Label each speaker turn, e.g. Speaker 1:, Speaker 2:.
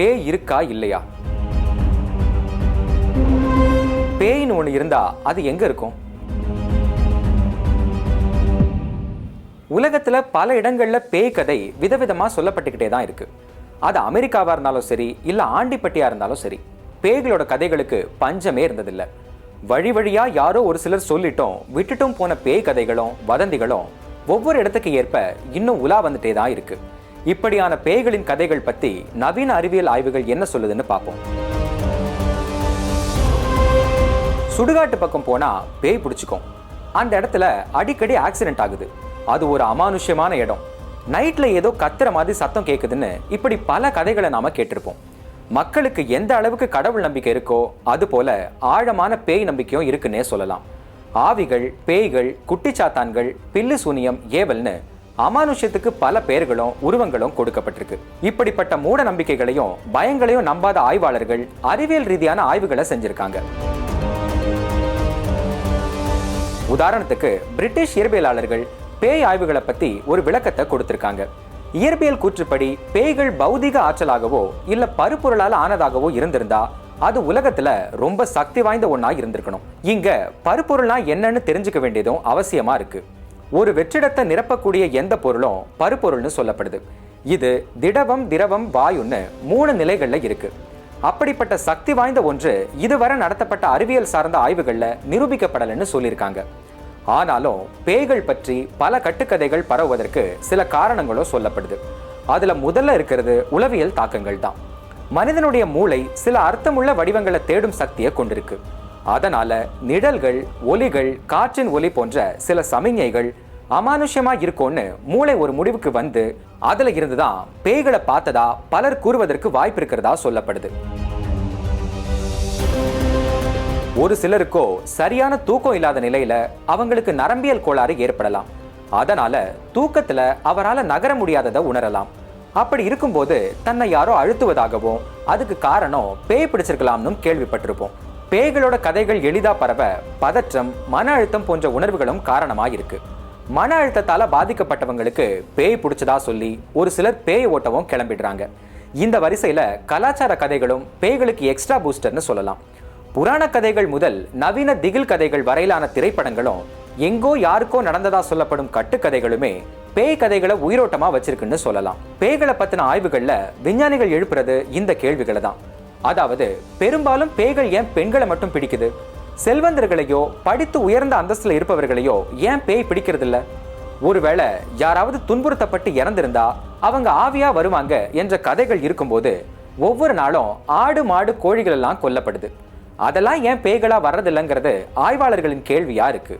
Speaker 1: பேய் இருக்கா இல்லையா? பேய்னு ஒண்ணு இருந்தா அது எங்க இருக்கும்? உலகத்துல பல இடங்கள்ல பேய் கதை விதவிதமா சொல்லப்பட்டுக்கிட்டே தான் இருக்கு. அது அமெரிக்காவா இருந்தாலும் சரி, இல்ல ஆண்டிப்பட்டியா இருந்தாலும் சரி, பேய்களோட கதைகளுக்கு பஞ்சமே இருந்ததில்லை. வழி வழியா யாரோ ஒரு சிலர் சொல்லிட்டும் விட்டுட்டும் போன பேய் கதைகளும் வதந்திகளும் ஒவ்வொரு இடத்துக்கு ஏற்ப இன்னும் உலா வந்துட்டே தான் இருக்கு. இப்படியான பேய்களின் கதைகள் பத்தி நவீன அறிவியல் ஆய்வுகள் என்ன சொல்லுதுன்னு பார்ப்போம். சுடுகாட்டு பக்கம் போனா பேய் பிடிச்சிக்கும். அந்த இடத்துல அடிக்கடி ஆக்சிடென்ட் ஆகுது. அது ஒரு அமானுஷ்யமான இடம். நைட்ல ஏதோ கத்துற மாதிரி சத்தம் கேட்குதுன்னு இப்படி பல கதைகளை நாம கேட்டிருப்போம். மக்களுக்கு எந்த அளவுக்கு கடவுள் நம்பிக்கை இருக்கோ அது போல ஆழமான பேய் நம்பிக்கையும் இருக்குன்னே சொல்லலாம். ஆவிகள், பேய்கள், குட்டிச்சாத்தான்கள், பில்லு சூனியம், ஏவல்னு அமானுஷ்யத்துக்கு பல பெயர்களும் உருவங்களும் கொடுக்கப்பட்டிருக்கு. இப்படிப்பட்ட மூட நம்பிக்கைகளையும் பயங்களையும் நம்பாத ஆய்வாளர்கள் அறிவியல் ரீதியான ஆய்வுகளை செஞ்சிருக்காங்க. உதாரணத்துக்கு பிரிட்டிஷ் இயற்பியலாளர்கள் பேய் ஆய்வுகளை பத்தி ஒரு விளக்கத்தை கொடுத்திருக்காங்க. இயற்பியல் கூற்றுப்படி பேய்கள் பௌதிக ஆற்றலாகவோ இல்ல பருப்பொருளால் ஆனதாகவோ இருந்திருந்தா அது உலகத்துல ரொம்ப சக்தி வாய்ந்த ஒன்னா இருந்திருக்கணும். இங்க பருப்பொருள்னா என்னன்னு தெரிஞ்சுக்க வேண்டியதும் அவசியமா இருக்கு. ஒரு வெற்றிடத்தை நிரப்பக்கூடிய எந்த பொருளும் பருப்பொருள்னு சொல்லப்படுது. இது திடவம், திரவம், வாயுன்னு 3 நிலைகள்ல இருக்கு. அப்படிப்பட்ட சக்தி வாய்ந்த ஒன்று இதுவரை நடத்தப்பட்ட அறிவியல் சார்ந்த ஆய்வுகள்ல நிரூபிக்கப்படலன்னு சொல்லியிருக்காங்க. ஆனாலும் பேய்கள் பற்றி பல கட்டுக்கதைகள் பரவுவதற்கு சில காரணங்களும் சொல்லப்படுது. அதுல முதல்ல இருக்கிறது உளவியல் தாக்கங்கள் தான். மனிதனுடைய மூளை சில அர்த்தமுள்ள வடிவங்களை தேடும் சக்தியை கொண்டிருக்கு. அதனால நிழல்கள், ஒலிகள், காற்றின் ஒலி போன்ற சில சமிஞைகள் அமானுஷ்யமா இருக்கும்னு மூளை ஒரு முடிவுக்கு வந்து அதுல இருந்துதான் பேய்களை பார்த்ததா பலர் கூறுவதற்கு வாய்ப்பு இருக்கிறதா சொல்லப்படுது. ஒரு சிலருக்கோ சரியான தூக்கம் இல்லாத நிலையில அவங்களுக்கு நரம்பியல் கோளாறு ஏற்படலாம். அதனால தூக்கத்துல அவரால் நகர முடியாததை உணரலாம். அப்படி இருக்கும்போது தன்னை யாரோ அழுத்துவதாகவும் அதுக்கு காரணம் பேய் பிடிச்சிருக்கலாம்னு கேள்விப்பட்டிருப்போம். பேய்களோட கதைகள் எளிதா பரவ பதற்றம், மன அழுத்தம் போன்ற உணர்வுகளும் காரணமாயிருக்கு. மன அழுத்தத்தால பாதிக்கப்பட்டவங்களுக்கு பேய் பிடிச்சதா சொல்லி ஒரு சிலர் பேய் ஓட்டவும் கிளம்பிடுறாங்க. இந்த வரிசையில கலாச்சார கதைகளும் பேய்களுக்கு எக்ஸ்ட்ரா பூஸ்டர்னு சொல்லலாம். புராண கதைகள் முதல் நவீன திகில் கதைகள் வரையிலான திரைப்படங்களும் எங்கோ யாருக்கோ நடந்ததா சொல்லப்படும் கட்டுக்கதைகளுமே பேய் கதைகளை உயிரோட்டமா வச்சிருக்குன்னு சொல்லலாம். பேய்களை பத்தின ஆய்வுகள்ல விஞ்ஞானிகள் எழுப்புறது இந்த கேள்விகளை தான். அதாவது பெரும்பாலும் பேய்கள் ஏன் பெண்களை மட்டும் பிடிக்குது? செல்வந்தர்களையோ படித்து உயர்ந்த அந்தஸ்துல இருப்பவர்களையோ ஏன் பேய் பிடிக்கிறது இல்ல? ஒருவேளை யாராவது துன்புறுத்தப்பட்டு இறந்திருந்தா அவங்க ஆவியா வருவாங்க என்ற கதைகள் இருக்கும்போது ஒவ்வொரு நாளும் ஆடு, மாடு, கோழிகள் எல்லாம் கொல்லப்படுது. அதெல்லாம் ஏன் பேய்களா வர்றதில்லைங்கிறது ஆய்வாளர்களின் கேள்வியா இருக்கு.